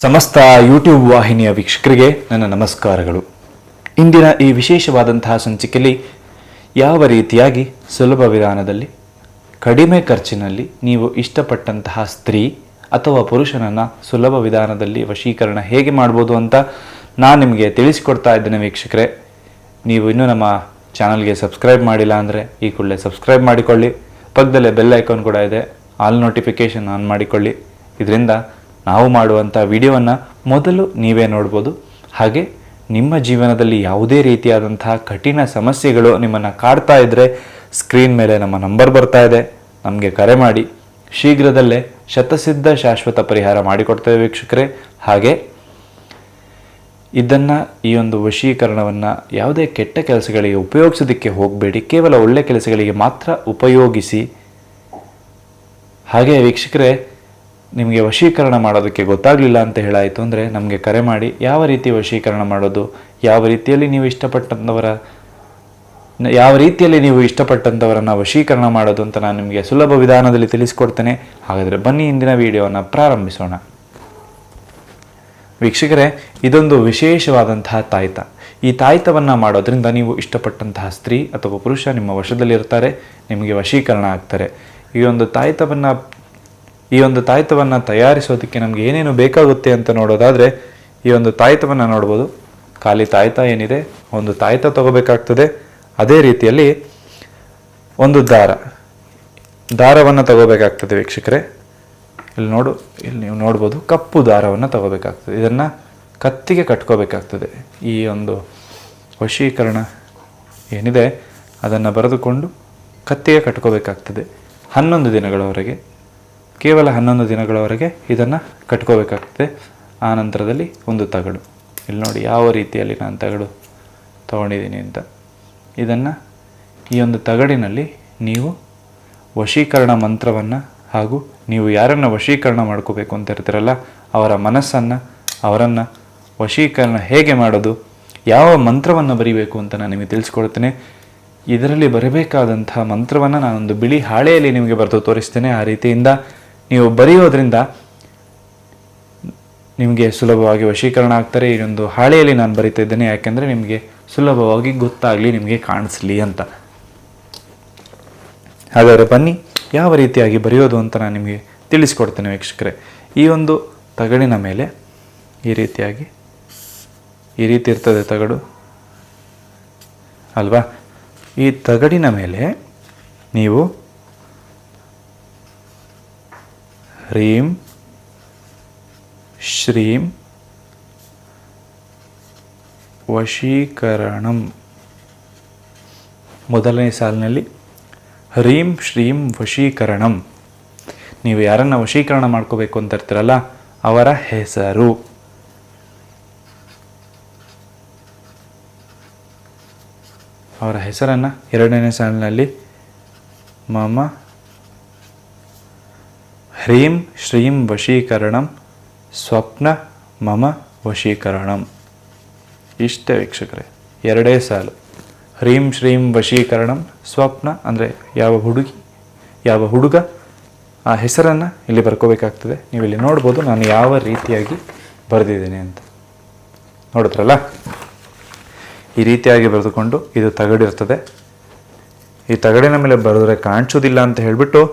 ಸಮಸ್ತ ಯೂಟ್ಯೂಬ್ ವಾಹಿನಿಯ ವೀಕ್ಷಕರಿಗೆ ನನ್ನ ನಮಸ್ಕಾರಗಳು. ಇಂದಿನ ಈ ವಿಶೇಷವಾದಂತಹ ಸಂಚಿಕೆಯಲ್ಲಿ ಯಾವ ರೀತಿಯಾಗಿ ಸುಲಭ ವಿಧಾನದಲ್ಲಿ ಕಡಿಮೆ ಖರ್ಚಿನಲ್ಲಿ ನೀವು ಇಷ್ಟಪಟ್ಟಂತಹ ಸ್ತ್ರೀ ಅಥವಾ ಪುರುಷನನ್ನು ಸುಲಭ ವಿಧಾನದಲ್ಲಿ ವಶೀಕರಣ ಹೇಗೆ ಮಾಡ್ಬೋದು ಅಂತ ನಾನು ನಿಮಗೆ ತಿಳಿಸಿಕೊಡ್ತಾ ಇದ್ದೇನೆ ವೀಕ್ಷಕರೇ. ನೀವು ಇನ್ನೂ ನಮ್ಮ ಚಾನಲ್ಗೆ ಸಬ್ಸ್ಕ್ರೈಬ್ ಮಾಡಿಲ್ಲ ಅಂದರೆ ಈ ಕೂಡಲೇ ಸಬ್ಸ್ಕ್ರೈಬ್ ಮಾಡಿಕೊಳ್ಳಿ. ಪಕ್ಕದಲ್ಲೇ ಬೆಲ್ ಐಕಾನ್ ಕೂಡ ಇದೆ, ಆಲ್ ನೋಟಿಫಿಕೇಷನ್ ಆನ್ ಮಾಡಿಕೊಳ್ಳಿ. ಇದರಿಂದ ನಾವು ಮಾಡುವಂಥ ವಿಡಿಯೋವನ್ನು ಮೊದಲು ನೀವೇ ನೋಡ್ಬೋದು. ಹಾಗೆ ನಿಮ್ಮ ಜೀವನದಲ್ಲಿ ಯಾವುದೇ ರೀತಿಯಾದಂತಹ ಕಠಿಣ ಸಮಸ್ಯೆಗಳು ನಿಮ್ಮನ್ನು ಕಾಡ್ತಾ ಇದ್ದರೆ ಸ್ಕ್ರೀನ್ ಮೇಲೆ ನಮ್ಮ ನಂಬರ್ ಬರ್ತಾ ಇದೆ, ನಮಗೆ ಕರೆ ಮಾಡಿ. ಶೀಘ್ರದಲ್ಲೇ ಶತಸಿದ್ಧ ಶಾಶ್ವತ ಪರಿಹಾರ ಮಾಡಿಕೊಡ್ತೇವೆ ವೀಕ್ಷಕರೇ. ಹಾಗೆ ಈ ಒಂದು ವಶೀಕರಣವನ್ನು ಯಾವುದೇ ಕೆಟ್ಟ ಕೆಲಸಗಳಿಗೆ ಉಪಯೋಗಿಸೋದಕ್ಕೆ ಹೋಗಬೇಡಿ, ಕೇವಲ ಒಳ್ಳೆ ಕೆಲಸಗಳಿಗೆ ಮಾತ್ರ ಉಪಯೋಗಿಸಿ. ಹಾಗೆ ವೀಕ್ಷಕರೇ, ನಿಮಗೆ ವಶೀಕರಣ ಮಾಡೋದಕ್ಕೆ ಗೊತ್ತಾಗಲಿಲ್ಲ ಅಂತ ಹೇಳಾಯಿತು ಅಂದರೆ ನಮಗೆ ಕರೆ ಮಾಡಿ. ಯಾವ ರೀತಿ ವಶೀಕರಣ ಮಾಡೋದು, ಯಾವ ರೀತಿಯಲ್ಲಿ ನೀವು ಇಷ್ಟಪಟ್ಟಂಥವರನ್ನು ವಶೀಕರಣ ಮಾಡೋದು ಅಂತ ನಾನು ನಿಮಗೆ ಸುಲಭ ವಿಧಾನದಲ್ಲಿ ತಿಳಿಸ್ಕೊಡ್ತೇನೆ. ಹಾಗಾದರೆ ಬನ್ನಿ ಇಂದಿನ ವಿಡಿಯೋವನ್ನು ಪ್ರಾರಂಭಿಸೋಣ. ವೀಕ್ಷಕರೇ, ಇದೊಂದು ವಿಶೇಷವಾದಂತಹ ತಾಯ್ತ. ಈ ತಾಯ್ತವನ್ನು ಮಾಡೋದ್ರಿಂದ ನೀವು ಇಷ್ಟಪಟ್ಟಂತಹ ಸ್ತ್ರೀ ಅಥವಾ ಪುರುಷ ನಿಮ್ಮ ವಶದಲ್ಲಿರ್ತಾರೆ, ನಿಮಗೆ ವಶೀಕರಣ ಆಗ್ತಾರೆ. ಈ ಒಂದು ತಾಯ್ತವನ್ನು ತಯಾರಿಸೋದಕ್ಕೆ ನಮಗೆ ಏನೇನು ಬೇಕಾಗುತ್ತೆ ಅಂತ ನೋಡೋದಾದರೆ, ಈ ಒಂದು ತಾಯ್ತವನ್ನು ನೋಡ್ಬೋದು. ಖಾಲಿ ತಾಯ್ತ ಏನಿದೆ, ಒಂದು ತಾಯ್ತ ತಗೋಬೇಕಾಗ್ತದೆ. ಅದೇ ರೀತಿಯಲ್ಲಿ ಒಂದು ದಾರವನ್ನು ತಗೋಬೇಕಾಗ್ತದೆ ವೀಕ್ಷಕರೇ. ಇಲ್ಲಿ ನೀವು ನೋಡ್ಬೋದು, ಕಪ್ಪು ದಾರವನ್ನು ತಗೋಬೇಕಾಗ್ತದೆ. ಇದನ್ನು ಕತ್ತಿಗೆ ಕಟ್ಕೋಬೇಕಾಗ್ತದೆ. ಈ ಒಂದು ವಶೀಕರಣ ಏನಿದೆ ಅದನ್ನು ಬರೆದುಕೊಂಡು ಕತ್ತಿಗೆ ಕಟ್ಕೋಬೇಕಾಗ್ತದೆ. 11 ದಿನಗಳವರೆಗೆ, ಕೇವಲ 11 ದಿನಗಳವರೆಗೆ ಇದನ್ನು ಕಟ್ಕೋಬೇಕಾಗ್ತದೆ. ಆ ನಂತರದಲ್ಲಿ ಒಂದು ತಗಡು, ಇಲ್ಲಿ ನೋಡಿ ಯಾವ ರೀತಿಯಲ್ಲಿ ನಾನು ತಗಡು ತೊಗೊಂಡಿದ್ದೀನಿ ಅಂತ. ಈ ಒಂದು ತಗಡಿನಲ್ಲಿ ನೀವು ವಶೀಕರಣ ಮಂತ್ರವನ್ನು ಹಾಗೂ ನೀವು ಯಾರನ್ನು ವಶೀಕರಣ ಮಾಡ್ಕೋಬೇಕು ಅಂತ ಇರ್ತೀರಲ್ಲ ಅವರ ಮನಸ್ಸನ್ನು, ಅವರನ್ನು ವಶೀಕರಣ ಹೇಗೆ ಮಾಡೋದು, ಯಾವ ಮಂತ್ರವನ್ನು ಬರೀಬೇಕು ಅಂತ ನಾನು ನಿಮಗೆ ತಿಳಿಸ್ಕೊಡ್ತೇನೆ. ಇದರಲ್ಲಿ ಬರಬೇಕಾದಂಥ ಮಂತ್ರವನ್ನು ನಾನೊಂದು ಬಿಳಿ ಹಾಳೆಯಲ್ಲಿ ನಿಮಗೆ ಬರೆದು ತೋರಿಸ್ತೇನೆ. ಆ ರೀತಿಯಿಂದ ನೀವು ಬರೆಯೋದ್ರಿಂದ ನಿಮಗೆ ಸುಲಭವಾಗಿ ವಶೀಕರಣ ಆಗ್ತಾರೆ. ಈ ಒಂದು ಹಾಳೆಯಲ್ಲಿ ನಾನು ಬರಿತಾ ಇದ್ದೇನೆ, ಯಾಕೆಂದರೆ ನಿಮಗೆ ಸುಲಭವಾಗಿ ಗೊತ್ತಾಗಲಿ, ನಿಮಗೆ ಕಾಣಿಸ್ಲಿ ಅಂತ. ಹಾಗಾದರೆ ಬನ್ನಿ ಯಾವ ರೀತಿಯಾಗಿ ಬರೆಯೋದು ಅಂತ ನಾನು ನಿಮಗೆ ತಿಳಿಸ್ಕೊಡ್ತೇನೆ ವೀಕ್ಷಕರೇ. ಈ ಒಂದು ತಗಡಿನ ಮೇಲೆ ಈ ರೀತಿ ಇರ್ತದೆ ತಗಡು ಅಲ್ವಾ. ಈ ತಗಡಿನ ಮೇಲೆ ನೀವು ಹ್ರೀಂ ಶ್ರೀಂ ವಶೀಕರಣಂ, ಮೊದಲನೇ ಸಾಲಿನಲ್ಲಿ ಹ್ರೀಂ ಶ್ರೀಂ ವಶೀಕರಣಂ. ನೀವು ಯಾರನ್ನು ವಶೀಕರಣ ಮಾಡ್ಕೋಬೇಕು ಅಂತ ಇರ್ತೀರಲ್ಲ ಅವರ ಹೆಸರು. ಅವರ ಹೆಸರನ್ನು ಎರಡನೇ ಸಾಲಿನಲ್ಲಿ ಮಮ ಹ್ರೀಂ ಶ್ರೀಂ ವಶೀಕರಣಂ ಸ್ವಪ್ನ ಮಮ ವಶೀಕರಣಂ. ಇಷ್ಟೇ ವೀಕ್ಷಕರೇ, ಎರಡೇ ಸಾಲು. ಹ್ರೀಂ ಶ್ರೀಂ ವಶೀಕರಣಂ ಸ್ವಪ್ನ ಅಂದರೆ ಯಾವ ಹುಡುಗ ಆ ಹೆಸರನ್ನು ಇಲ್ಲಿ ಬರ್ಕೋಬೇಕಾಗ್ತದೆ. ನೀವು ಇಲ್ಲಿ ನೋಡ್ಬೋದು ನಾನು ಯಾವ ರೀತಿಯಾಗಿ ಬರೆದಿದ್ದೀನಿ ಅಂತ. ನೋಡಿದ್ರಲ್ಲ, ಈ ರೀತಿಯಾಗಿ ಬರೆದುಕೊಂಡು ಇದು ತಗಡಿರ್ತದೆ. ಈ ತಗಡಿನ ಮೇಲೆ ಬರೆದ್ರೆ ಕಾಣಿಸೋದಿಲ್ಲ ಅಂತ ಹೇಳಿಬಿಟ್ಟು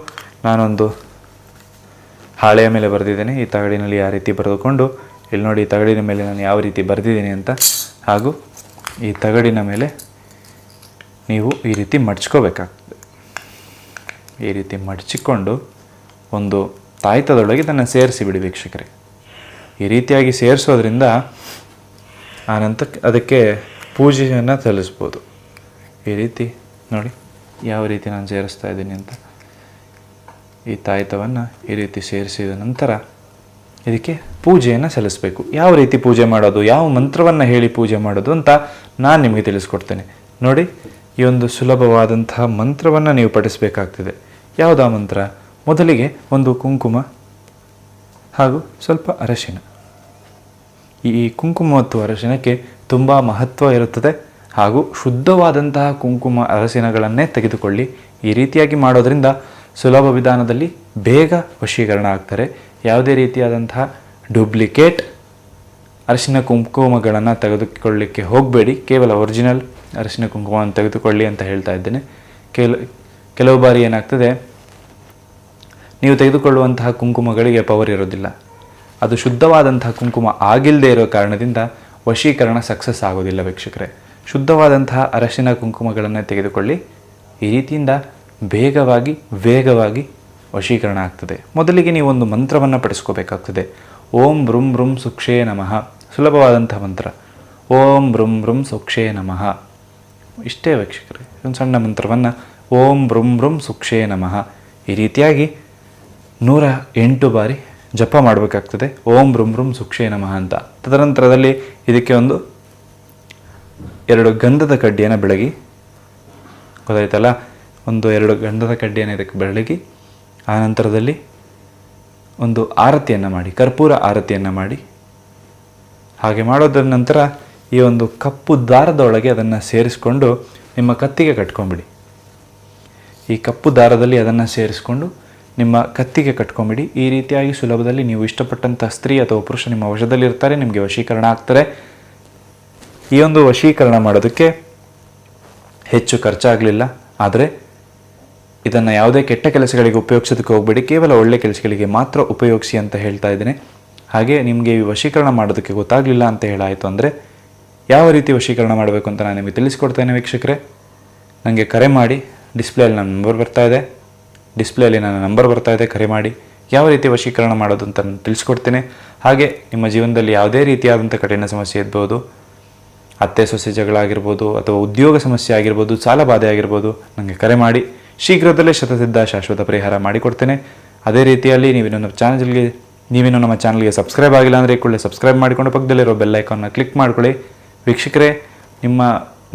ನಾನೊಂದು ಹಾಳೆಯ ಮೇಲೆ ಬರೆದಿದ್ದೇನೆ. ಈ ತಗಡಿನಲ್ಲಿ ಯಾವ ರೀತಿ ಬರೆದುಕೊಂಡು ಇಲ್ಲಿ ನೋಡಿ, ಈ ತಗಡಿನ ಮೇಲೆ ನಾನು ಯಾವ ರೀತಿ ಬರೆದಿದ್ದೀನಿ ಅಂತ. ಹಾಗೂ ಈ ತಗಡಿನ ಮೇಲೆ ನೀವು ಈ ರೀತಿ ಮಡ್ಚ್ಕೋಬೇಕಾಗ್ತದೆ. ಈ ರೀತಿ ಮಡಚಿಕೊಂಡು ಒಂದು ತಾಯ್ತದೊಳಗೆ ಇದನ್ನು ಸೇರಿಸಿಬಿಡಿ ವೀಕ್ಷಕರೇ. ಈ ರೀತಿಯಾಗಿ ಸೇರಿಸೋದ್ರಿಂದ ಆನಂತರ ಅದಕ್ಕೆ ಪೂಜೆಯನ್ನು ಸಲ್ಲಿಸ್ಬೋದು. ಈ ರೀತಿ ನೋಡಿ ಯಾವ ರೀತಿ ನಾನು ಸೇರಿಸ್ತಾ ಇದ್ದೀನಿ ಅಂತ. ಈ ತಾಯ್ತವನ್ನು ಈ ರೀತಿ ಸೇರಿಸಿದ ನಂತರ ಇದಕ್ಕೆ ಪೂಜೆಯನ್ನು ಸಲ್ಲಿಸಬೇಕು. ಯಾವ ರೀತಿ ಪೂಜೆ ಮಾಡೋದು, ಯಾವ ಮಂತ್ರವನ್ನು ಹೇಳಿ ಪೂಜೆ ಮಾಡೋದು ಅಂತ ನಾನು ನಿಮಗೆ ತಿಳಿಸ್ಕೊಡ್ತೇನೆ. ನೋಡಿ, ಈ ಒಂದು ಸುಲಭವಾದಂತಹ ಮಂತ್ರವನ್ನು ನೀವು ಪಠಿಸಬೇಕಾಗ್ತದೆ. ಯಾವುದಾ ಮಂತ್ರ? ಮೊದಲಿಗೆ ಒಂದು ಕುಂಕುಮ ಹಾಗೂ ಸ್ವಲ್ಪ ಅರಶಿನ. ಈ ಕುಂಕುಮ ಮತ್ತು ಅರಶಿನಕ್ಕೆ ತುಂಬ ಮಹತ್ವ ಇರುತ್ತದೆ. ಹಾಗೂ ಶುದ್ಧವಾದಂತಹ ಕುಂಕುಮ ಅರಸಿನಗಳನ್ನೇ ತೆಗೆದುಕೊಳ್ಳಿ. ಈ ರೀತಿಯಾಗಿ ಮಾಡೋದರಿಂದ ಸುಲಭ ವಿಧಾನದಲ್ಲಿ ಬೇಗ ವಶೀಕರಣ ಆಗ್ತಾರೆ. ಯಾವುದೇ ರೀತಿಯಾದಂತಹ ಡೂಪ್ಲಿಕೇಟ್ ಅರಿಶಿನ ಕುಂಕುಮಗಳನ್ನು ತೆಗೆದುಕೊಳ್ಳಿಕ್ಕೆ ಹೋಗಬೇಡಿ. ಕೇವಲ ಒರಿಜಿನಲ್ ಅರಿಶಿನ ಕುಂಕುಮವನ್ನು ತೆಗೆದುಕೊಳ್ಳಿ ಅಂತ ಹೇಳ್ತಾ ಇದ್ದೇನೆ. ಕೆಲವು ಬಾರಿ ಏನಾಗ್ತದೆ, ನೀವು ತೆಗೆದುಕೊಳ್ಳುವಂತಹ ಕುಂಕುಮಗಳಿಗೆ ಪವರ್ ಇರೋದಿಲ್ಲ. ಅದು ಶುದ್ಧವಾದಂತಹ ಕುಂಕುಮ ಆಗಿಲ್ಲದೆ ಇರೋ ಕಾರಣದಿಂದ ವಶೀಕರಣ ಸಕ್ಸಸ್ ಆಗೋದಿಲ್ಲ ವೀಕ್ಷಕರೇ. ಶುದ್ಧವಾದಂತಹ ಅರಶಿನ ಕುಂಕುಮಗಳನ್ನು ತೆಗೆದುಕೊಳ್ಳಿ. ಈ ರೀತಿಯಿಂದ ವೇಗವಾಗಿ ವಶೀಕರಣ ಆಗ್ತದೆ. ಮೊದಲಿಗೆ ನೀವು ಒಂದು ಮಂತ್ರವನ್ನು ಪಡಿಸ್ಕೋಬೇಕಾಗ್ತದೆ. ಓಂ ಬೃಂ ಬೃಂ ಸುಕ್ಷೇ ನಮಃ. ಸುಲಭವಾದಂಥ ಮಂತ್ರ, ಓಂ ಬೃಂ ಬೃಂ ಸುಕ್ಷೇ ನಮಃ. ಇಷ್ಟೇ ವೀಕ್ಷಕರೇ, ಒಂದು ಸಣ್ಣ ಮಂತ್ರವನ್ನು ಓಂ ಬೃಂ ಬೃಂ ಸುಕ್ಷೇ ನಮಃ ಈ ರೀತಿಯಾಗಿ 108 ಬಾರಿ ಜಪ ಮಾಡಬೇಕಾಗ್ತದೆ. ಓಂ ಬೃಂ ಬೃಂ ಸುಕ್ಷೇ ನಮಃ ಅಂತ. ತದನಂತರದಲ್ಲಿ ಇದಕ್ಕೆ 2 ಗಂಧದ ಕಡ್ಡಿಯನ್ನು ಬೆಳಗಿ, ಗೊತ್ತಾಯ್ತಲ್ಲ, 2 ಗಂಧದ ಕಡ್ಡಿಯನ್ನು ಇದಕ್ಕೆ ಬೆಳಗಿ, ಆ ನಂತರದಲ್ಲಿ ಒಂದು ಆರತಿಯನ್ನು ಮಾಡಿ, ಕರ್ಪೂರ ಆರತಿಯನ್ನು ಮಾಡಿ. ಹಾಗೆ ಮಾಡೋದರ ನಂತರ ಈ ಒಂದು ಕಪ್ಪು ದಾರದೊಳಗೆ ಅದನ್ನು ಸೇರಿಸ್ಕೊಂಡು ನಿಮ್ಮ ಕತ್ತಿಗೆ ಕಟ್ಕೊಂಬಿಡಿ. ಈ ಕಪ್ಪು ದಾರದಲ್ಲಿ ಅದನ್ನು ಸೇರಿಸ್ಕೊಂಡು ನಿಮ್ಮ ಕತ್ತಿಗೆ ಕಟ್ಕೊಂಬಿಡಿ. ಈ ರೀತಿಯಾಗಿ ಸುಲಭದಲ್ಲಿ ನೀವು ಇಷ್ಟಪಟ್ಟಂಥ ಸ್ತ್ರೀ ಅಥವಾ ಪುರುಷ ನಿಮ್ಮ ವಶದಲ್ಲಿರ್ತಾರೆ, ನಿಮಗೆ ವಶೀಕರಣ ಆಗ್ತಾರೆ. ಈ ಒಂದು ವಶೀಕರಣ ಮಾಡೋದಕ್ಕೆ ಹೆಚ್ಚು ಖರ್ಚಾಗಲಿಲ್ಲ. ಆದರೆ ಇದನ್ನು ಯಾವುದೇ ಕೆಟ್ಟ ಕೆಲಸಗಳಿಗೆ ಉಪಯೋಗಿಸೋದಕ್ಕೆ ಹೋಗಬೇಡಿ, ಕೇವಲ ಒಳ್ಳೆ ಕೆಲಸಗಳಿಗೆ ಮಾತ್ರ ಉಪಯೋಗಿಸಿ ಅಂತ ಹೇಳ್ತಾ ಇದ್ದೇನೆ. ಹಾಗೆ ನಿಮಗೆ ಈ ವಶೀಕರಣ ಮಾಡೋದಕ್ಕೆ ಗೊತ್ತಾಗಲಿಲ್ಲ ಅಂತ ಹೇಳಾಯಿತು ಅಂದರೆ ಯಾವ ರೀತಿ ವಶೀಕರಣ ಮಾಡಬೇಕು ಅಂತ ನಾನು ನಿಮಗೆ ತಿಳಿಸ್ಕೊಡ್ತೇನೆ ವೀಕ್ಷಕರೇ. ನನಗೆ ಕರೆ ಮಾಡಿ. ಡಿಸ್ಪ್ಲೇಯಲ್ಲಿ ನನ್ನ ನಂಬರ್ ಬರ್ತಾ ಇದೆ, ಕರೆ ಮಾಡಿ. ಯಾವ ರೀತಿ ವಶೀಕರಣ ಮಾಡೋದು ಅಂತ ನಾನು ತಿಳಿಸ್ಕೊಡ್ತೇನೆ. ಹಾಗೆ ನಿಮ್ಮ ಜೀವನದಲ್ಲಿ ಯಾವುದೇ ರೀತಿಯಾದಂಥ ಕಠಿಣ ಸಮಸ್ಯೆ ಇರ್ಬೋದು, ಅತ್ತೆ ಸೊಸೆ ಜಗಳ ಆಗಿರ್ಬೋದು, ಅಥವಾ ಉದ್ಯೋಗ ಸಮಸ್ಯೆ ಆಗಿರ್ಬೋದು, ಸಾಲ ಬಾಧೆ ಆಗಿರ್ಬೋದು, ನನಗೆ ಕರೆ ಮಾಡಿ. ಶೀಘ್ರದಲ್ಲೇ ಶತಸಿದ್ಧ ಶಾಶ್ವತ ಪರಿಹಾರ ಮಾಡಿಕೊಡ್ತೇನೆ. ಅದೇ ರೀತಿಯಲ್ಲಿ ನೀವೇನು ನಮ್ಮ ಚಾನಲ್ಗೆ ಸಬ್ಸ್ಕ್ರೈಬ್ ಆಗಿಲ್ಲ ಅಂದರೆ ಕೂಡಲೇ ಸಬ್ಸ್ಕ್ರೈಬ್ ಮಾಡಿಕೊಂಡು ಪಕ್ಕದಲ್ಲಿರೋ ಬೆಲ್ ಐಕಾನ್ನ ಕ್ಲಿಕ್ ಮಾಡ್ಕೊಳ್ಳಿ. ವೀಕ್ಷಕರೇ,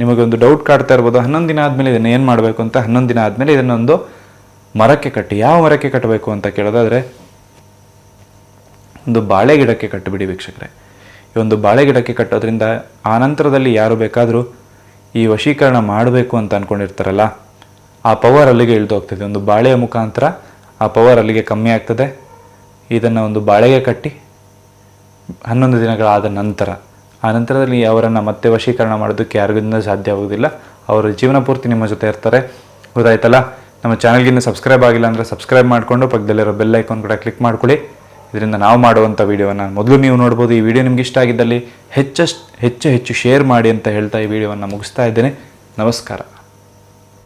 ನಿಮಗೊಂದು ಡೌಟ್ ಕಾಡ್ತಾ ಇರ್ಬೋದು, 11 ದಿನ ಆದಮೇಲೆ ಇದನ್ನು ಏನು ಮಾಡಬೇಕು ಅಂತ. 11 ದಿನ ಆದಮೇಲೆ ಇದನ್ನೊಂದು ಮರಕ್ಕೆ ಕಟ್ಟಿ. ಯಾವ ಮರಕ್ಕೆ ಕಟ್ಟಬೇಕು ಅಂತ ಕೇಳೋದಾದರೆ ಒಂದು ಬಾಳೆ ಗಿಡಕ್ಕೆ ಕಟ್ಟಿಬಿಡಿ ವೀಕ್ಷಕರೇ. ಈ ಒಂದು ಬಾಳೆ ಗಿಡಕ್ಕೆ ಕಟ್ಟೋದ್ರಿಂದ ಆ ನಂತರದಲ್ಲಿ ಯಾರು ಬೇಕಾದರೂ ಈ ವಶೀಕರಣ ಮಾಡಬೇಕು ಅಂತ ಅಂದ್ಕೊಂಡಿರ್ತಾರಲ್ಲ, ಆ ಪವರ್ ಅಲ್ಲಿಗೆ ಇಳಿದು ಹೋಗ್ತದೆ. ಒಂದು ಬಾಳೆಯ ಮುಖಾಂತರ ಆ ಪವರ್ ಅಲ್ಲಿಗೆ ಕಮ್ಮಿ ಆಗ್ತದೆ. ಇದನ್ನು ಒಂದು ಬಾಳೆಗೆ ಕಟ್ಟಿ 11 ದಿನಗಳಾದ ನಂತರ, ಆ ನಂತರದಲ್ಲಿ ಅವರನ್ನು ಮತ್ತೆ ವಶೀಕರಣ ಮಾಡೋದಕ್ಕೆ ಯಾರಿಗಿಂದ ಸಾಧ್ಯ ಆಗೋದಿಲ್ಲ. ಅವರು ಜೀವನ ಪೂರ್ತಿ ನಿಮ್ಮ ಜೊತೆ ಇರ್ತಾರೆ. ಗೊತ್ತಾಯ್ತಲ್ಲ. ನಮ್ಮ ಚಾನಲ್ಗಿನ್ನ ಸಬ್ಸ್ಕ್ರೈಬ್ ಆಗಿಲ್ಲ ಅಂದರೆ ಸಬ್ಸ್ಕ್ರೈಬ್ ಮಾಡಿಕೊಂಡು ಪಕ್ಕದಲ್ಲಿರೋ ಬೆಲ್ ಐಕಾನ್ ಕೂಡ ಕ್ಲಿಕ್ ಮಾಡ್ಕೊಳ್ಳಿ. ಇದರಿಂದ ನಾವು ಮಾಡುವಂಥ ವೀಡಿಯೋವನ್ನು ಮೊದಲು ನೀವು ನೋಡ್ಬೋದು. ಈ ವಿಡಿಯೋ ನಿಮ್ಗೆ ಇಷ್ಟ ಆಗಿದ್ದಲ್ಲಿ ಹೆಚ್ಚು ಶೇರ್ ಮಾಡಿ ಅಂತ ಹೇಳ್ತಾ ಈ ವಿಡಿಯೋವನ್ನು ಮುಗಿಸ್ತಾ ಇದ್ದೇನೆ. ನಮಸ್ಕಾರ.